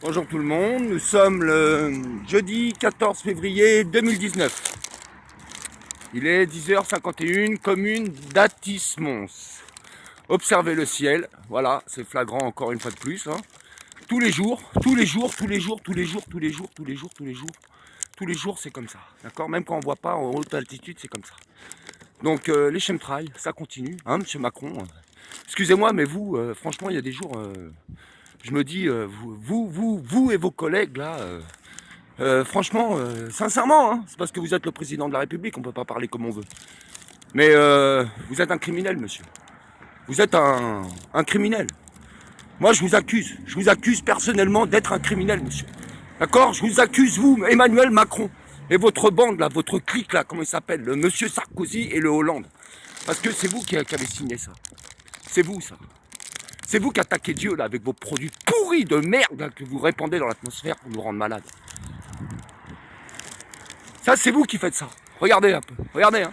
Bonjour tout le monde, nous sommes le jeudi 14 février 2019. Il est 10h51, commune d'Athis-Mons. Observez le ciel, voilà, c'est flagrant encore une fois de plus. Tous les jours, c'est comme ça. D'accord. Même quand on ne voit pas en haute altitude, c'est comme ça. Donc les chemtrails, ça continue, monsieur Macron. Excusez-moi, mais vous, franchement, il y a des jours... je me dis, vous et vos collègues là, franchement, sincèrement, c'est parce que vous êtes le président de la République, on peut pas parler comme on veut. Mais vous êtes un criminel, monsieur. Vous êtes un criminel. Moi, je vous accuse personnellement d'être un criminel, monsieur. D'accord. Je vous accuse, vous, Emmanuel Macron, et votre bande là, votre clique là, comment il s'appelle, le monsieur Sarkozy et le Hollande. Parce que c'est vous qui avez signé ça. C'est vous, ça. C'est vous qui attaquez Dieu là avec vos produits pourris de merde là, que vous répandez dans l'atmosphère pour nous rendre malades. Ça, c'est vous qui faites ça. Regardez un peu. Regardez,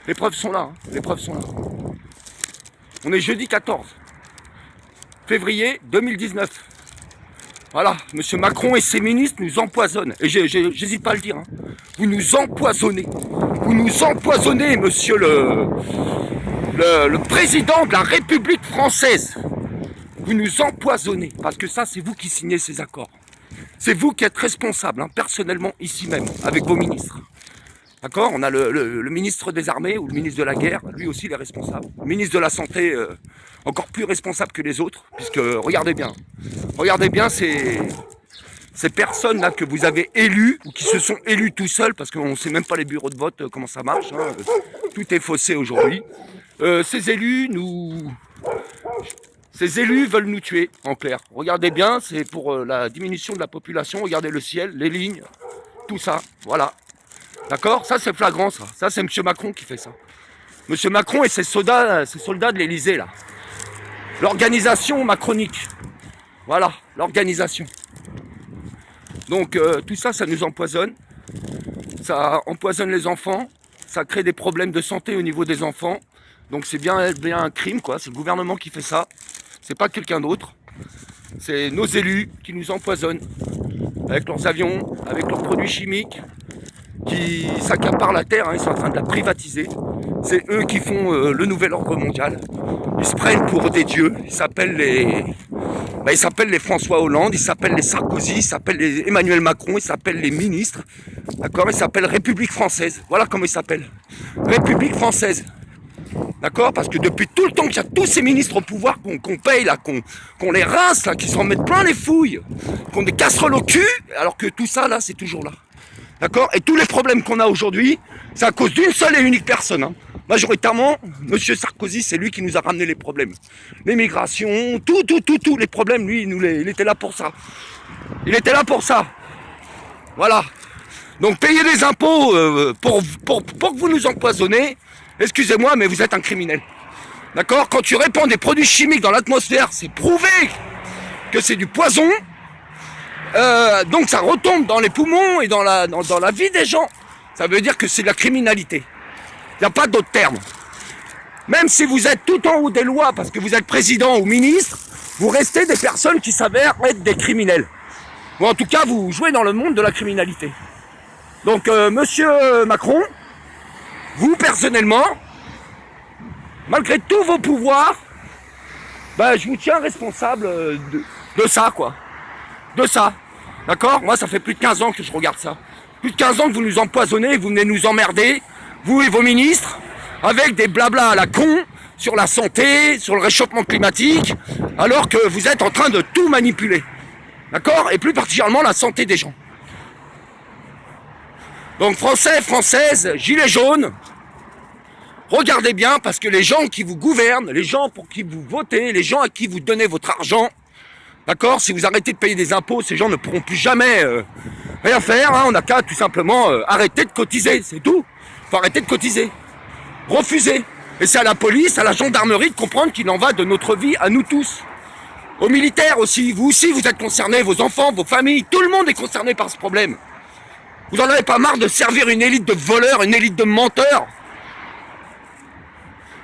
les preuves sont là. Les preuves sont là. On est jeudi 14 février 2019. Voilà, monsieur Macron et ses ministres nous empoisonnent. Et j'hésite pas à le dire. Vous nous empoisonnez. Vous nous empoisonnez, monsieur le président de la République française. Vous nous empoisonnez, parce que ça, c'est vous qui signez ces accords. C'est vous qui êtes responsable, personnellement, ici même, avec vos ministres. D'accord. On a le ministre des Armées, ou le ministre de la Guerre, lui aussi, il est responsable. Le ministre de la Santé, encore plus responsable que les autres, puisque, regardez bien, ces personnes-là que vous avez élues, ou qui se sont élues tout seuls, parce qu'on ne sait même pas les bureaux de vote, comment ça marche, tout est faussé aujourd'hui. Ces élus veulent nous tuer, en clair. Regardez bien, c'est pour la diminution de la population. Regardez le ciel, les lignes, tout ça, voilà. D'accord. Ça, c'est flagrant, ça. Ça, c'est M. Macron qui fait ça. M. Macron et ses soldats de l'Elysée, là. L'organisation macronique. Voilà, l'organisation. Donc, tout ça, ça nous empoisonne. Ça empoisonne les enfants. Ça crée des problèmes de santé au niveau des enfants. Donc, c'est bien un crime, quoi. C'est le gouvernement qui fait ça. C'est pas quelqu'un d'autre. C'est nos élus qui nous empoisonnent avec leurs avions, avec leurs produits chimiques, qui s'accaparent la terre. Ils sont en train de la privatiser. C'est eux qui font le nouvel ordre mondial. Ils se prennent pour des dieux. Ils s'appellent les François Hollande, ils s'appellent les Sarkozy, ils s'appellent les Emmanuel Macron, ils s'appellent les ministres. D'accord. Ils s'appellent République française. Voilà comment ils s'appellent. République française. D'accord. Parce que depuis tout le temps qu'il y a tous ces ministres au pouvoir qu'on paye là, qu'on les rince là, qui s'en mettent plein les fouilles, qu'on des casseroles au cul, alors que tout ça là, c'est toujours là. D'accord. Et tous les problèmes qu'on a aujourd'hui, c'est à cause d'une seule et unique personne. Majoritairement, monsieur Sarkozy, c'est lui qui nous a ramené les problèmes. L'immigration, tous les problèmes, lui, il était là pour ça. Il était là pour ça. Voilà. Donc payez des impôts pour que vous nous empoisonnez. Excusez-moi, mais vous êtes un criminel. D'accord. Quand tu répands des produits chimiques dans l'atmosphère, c'est prouvé que c'est du poison. Donc ça retombe dans les poumons et dans la vie des gens. Ça veut dire que c'est de la criminalité. Il n'y a pas d'autre terme. Même si vous êtes tout en haut des lois parce que vous êtes président ou ministre, vous restez des personnes qui s'avèrent être des criminels. Ou en tout cas, vous jouez dans le monde de la criminalité. Donc, monsieur Macron, vous personnellement, malgré tous vos pouvoirs, je vous tiens responsable de ça, quoi. De ça. D'accord. Moi, ça fait plus de 15 ans que je regarde ça. Plus de 15 ans que vous nous empoisonnez, vous venez nous emmerder, vous et vos ministres, avec des blabla à la con sur la santé, sur le réchauffement climatique, alors que vous êtes en train de tout manipuler. D'accord. Et plus particulièrement la santé des gens. Donc Français, Françaises, gilets jaunes, regardez bien, parce que les gens qui vous gouvernent, les gens pour qui vous votez, les gens à qui vous donnez votre argent, d'accord, si vous arrêtez de payer des impôts, ces gens ne pourront plus jamais rien faire. On n'a qu'à tout simplement arrêter de cotiser, c'est tout. Faut arrêter de cotiser. Refuser. Et c'est à la police, à la gendarmerie de comprendre qu'il en va de notre vie à nous tous. Aux militaires aussi. Vous aussi, vous êtes concernés, vos enfants, vos familles. Tout le monde est concerné par ce problème. Vous en avez pas marre de servir une élite de voleurs, une élite de menteurs?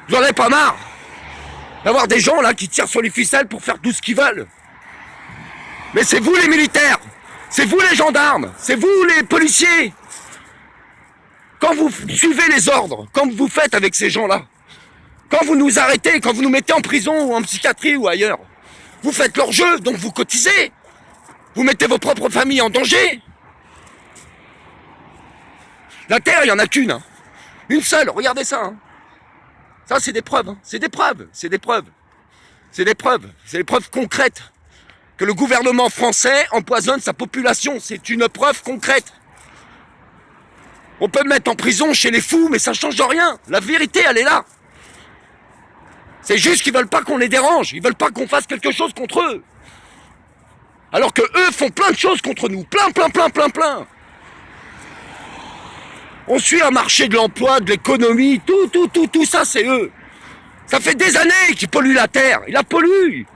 Vous en avez pas marre d'avoir des gens là qui tirent sur les ficelles pour faire tout ce qu'ils veulent? Mais c'est vous les militaires, c'est vous les gendarmes, c'est vous les policiers. Quand vous suivez les ordres, comme vous faites avec ces gens-là, quand vous nous arrêtez, quand vous nous mettez en prison ou en psychiatrie ou ailleurs, vous faites leur jeu, donc vous cotisez. Vous mettez vos propres familles en danger. La terre, il n'y en a qu'une. Hein. Une seule, regardez ça. Hein. Ça, c'est des preuves. Hein. C'est des preuves. C'est des preuves. C'est des preuves. C'est des preuves concrètes. Que le gouvernement français empoisonne sa population. C'est une preuve concrète. On peut me mettre en prison chez les fous, mais ça ne change rien. La vérité, elle est là. C'est juste qu'ils veulent pas qu'on les dérange. Ils veulent pas qu'on fasse quelque chose contre eux. Alors que eux font plein de choses contre nous. Plein. On suit un marché de l'emploi, de l'économie, tout ça, c'est eux. Ça fait des années qu'ils polluent la terre. Ils la polluent.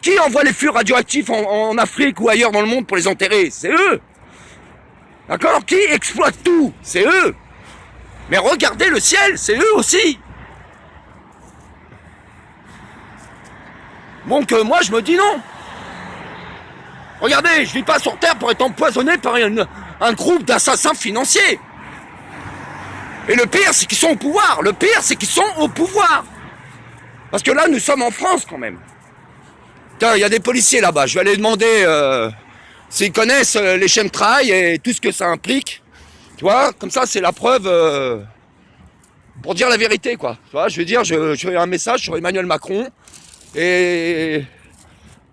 Qui envoie les fûts radioactifs en Afrique ou ailleurs dans le monde pour les enterrer? C'est eux. D'accord? Qui exploite tout? C'est eux. Mais regardez le ciel, c'est eux aussi. Donc moi je me dis non. Regardez, je vis pas sur Terre pour être empoisonné par un groupe d'assassins financiers. Et le pire, c'est qu'ils sont au pouvoir. Le pire, c'est qu'ils sont au pouvoir. Parce que là, nous sommes en France quand même. Tiens, il y a des policiers là-bas. Je vais aller demander s'ils connaissent les chemtrails et tout ce que ça implique. Tu vois, comme ça, c'est la preuve pour dire la vérité, quoi. Tu vois, je veux dire, je fais un message sur Emmanuel Macron. Et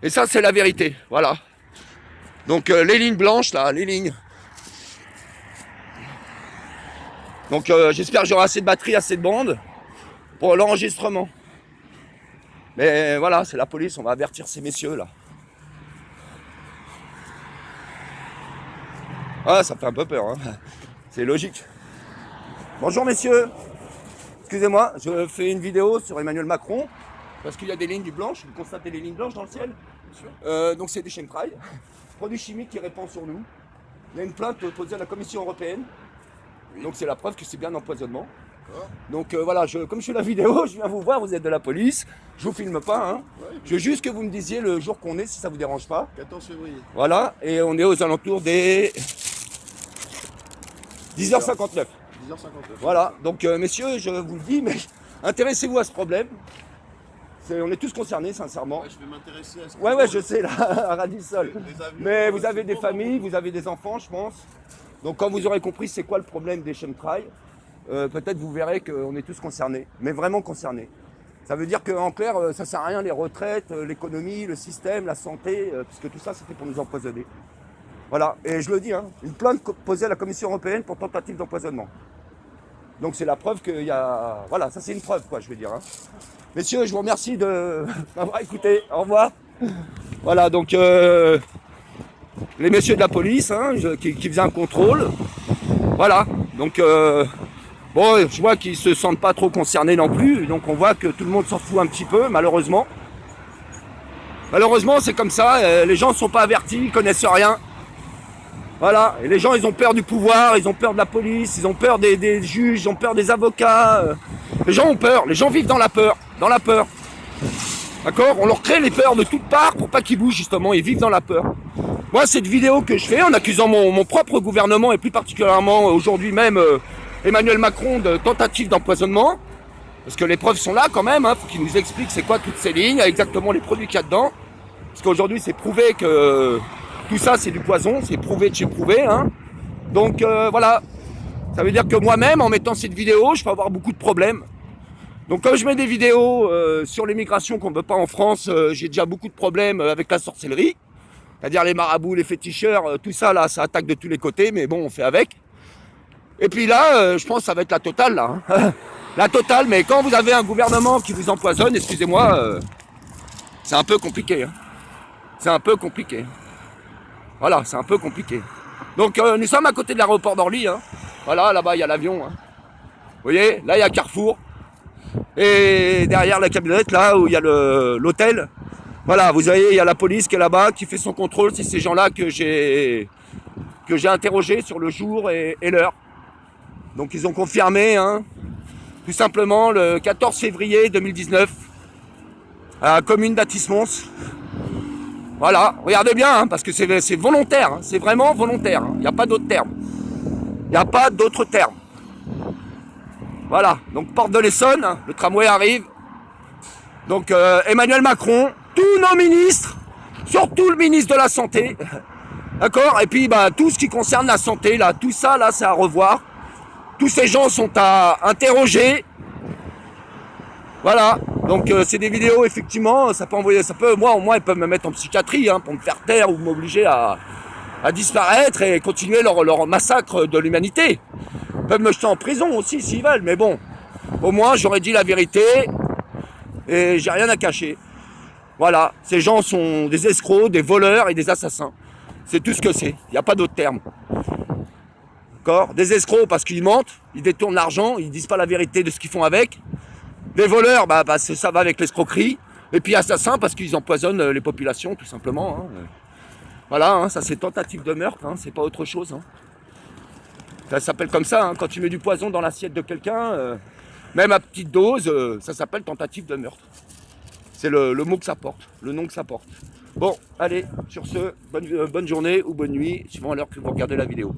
ça, c'est la vérité. Voilà. Donc, les lignes blanches, là, les lignes. Donc, j'espère que j'aurai assez de batterie, assez de bande pour l'enregistrement. Mais voilà, c'est la police, on va avertir ces messieurs, là. Ah, ça fait un peu peur, hein. C'est logique. Bonjour, messieurs. Excusez-moi, je fais une vidéo sur Emmanuel Macron. Parce qu'il y a des lignes blanches, vous constatez les lignes blanches dans le ciel. Donc c'est des chemtrails, produits chimiques qui répandent sur nous. Il y a une plainte posée à la Commission européenne. Oui. Donc c'est la preuve que c'est bien un empoisonnement. Donc voilà, comme je fais la vidéo, je viens vous voir, vous êtes de la police. Je vous filme pas, hein. Ouais, je veux juste que vous me disiez le jour qu'on est, si ça vous dérange pas. 14 février. Voilà, et on est aux alentours des 10h59. 10h59. Voilà, donc messieurs, je vous le dis, mais intéressez-vous à ce problème. On est tous concernés, sincèrement. Ouais, je vais m'intéresser à ce Ouais, je sais, là, à Radisson. Mais vous avez des familles, vous avez des enfants, je pense. Donc quand vous aurez compris c'est quoi le problème des chemtrails, peut-être vous verrez qu'on est tous concernés, mais vraiment concernés. Ça veut dire qu'en clair, ça sert à rien les retraites, l'économie, le système, la santé, puisque tout ça c'était pour nous empoisonner. Voilà, et je le dis, hein, une plainte posée à la Commission européenne pour tentative d'empoisonnement. Donc c'est la preuve qu'il y a... Voilà, ça c'est une preuve, quoi, je veux dire. Hein. Messieurs, je vous remercie de m'avoir écouté. Au revoir. Voilà, donc les messieurs de la police hein, qui faisaient un contrôle. Voilà, donc bon, je vois qu'ils se sentent pas trop concernés non plus. Donc on voit que tout le monde s'en fout un petit peu, malheureusement. Malheureusement, c'est comme ça. Les gens ne sont pas avertis, ils connaissent rien. Voilà, et les gens, ils ont peur du pouvoir, ils ont peur de la police, ils ont peur des juges, ils ont peur des avocats. Les gens ont peur, les gens vivent dans la peur. Dans la peur. D'accord? On leur crée les peurs de toutes parts pour pas qu'ils bougent justement, ils vivent dans la peur. Moi, cette vidéo que je fais en accusant mon propre gouvernement et plus particulièrement aujourd'hui même Emmanuel Macron de tentative d'empoisonnement, parce que les preuves sont là quand même, hein, faut qu'il nous explique c'est quoi toutes ces lignes, exactement les produits qu'il y a dedans. Parce qu'aujourd'hui c'est prouvé que tout ça c'est du poison, c'est prouvé de chez prouvé. Hein. Donc voilà, ça veut dire que moi-même en mettant cette vidéo, je peux avoir beaucoup de problèmes. Donc comme je mets des vidéos sur l'immigration qu'on ne veut pas en France, j'ai déjà beaucoup de problèmes avec la sorcellerie. C'est-à-dire les marabouts, les féticheurs, tout ça là, ça attaque de tous les côtés, mais bon, on fait avec. Et puis là, je pense que ça va être la totale là. Hein. La totale, mais quand vous avez un gouvernement qui vous empoisonne, excusez-moi, c'est un peu compliqué. Hein. C'est un peu compliqué. Voilà, c'est un peu compliqué. Donc nous sommes à côté de l'aéroport d'Orly. Hein. Voilà, là-bas il y a l'avion. Hein. Vous voyez, là il y a Carrefour. Et derrière la camionnette, là où il y a l'hôtel, voilà, vous voyez, il y a la police qui est là-bas, qui fait son contrôle. C'est ces gens-là que j'ai interrogés sur le jour et l'heure. Donc ils ont confirmé, hein, tout simplement, le 14 février 2019, à la commune d'Athis-Mons. Voilà, regardez bien, hein, parce que c'est volontaire, hein, c'est vraiment volontaire. Il n'y a pas d'autre terme. Il n'y a pas d'autre terme. Voilà, donc porte de l'Essonne, hein, le tramway arrive. Donc Emmanuel Macron, tous nos ministres, surtout le ministre de la Santé, d'accord. Et puis bah, tout ce qui concerne la santé, là, tout ça, là, c'est à revoir. Tous ces gens sont à interroger. Voilà, donc c'est des vidéos, effectivement, ça peut envoyer, ça peut, moi au moins ils peuvent me mettre en psychiatrie, hein, pour me faire taire ou m'obliger à disparaître et continuer leur massacre de l'humanité. Ils peuvent me jeter en prison aussi s'ils veulent, mais bon, au moins j'aurais dit la vérité et j'ai rien à cacher. Voilà, ces gens sont des escrocs, des voleurs et des assassins. C'est tout ce que c'est, il n'y a pas d'autre terme. D'accord ? Des escrocs parce qu'ils mentent, ils détournent l'argent, ils disent pas la vérité de ce qu'ils font avec. Des voleurs, bah ça va avec l'escroquerie. Et puis assassins parce qu'ils empoisonnent les populations, tout simplement. Hein. Voilà, hein, ça c'est tentative de meurtre, hein, c'est pas autre chose. Hein. Ça s'appelle comme ça, hein, quand tu mets du poison dans l'assiette de quelqu'un, même à petite dose, ça s'appelle tentative de meurtre. C'est le mot que ça porte, le nom que ça porte. Bon, allez, sur ce, bonne journée ou bonne nuit, suivant l'heure que vous regardez la vidéo.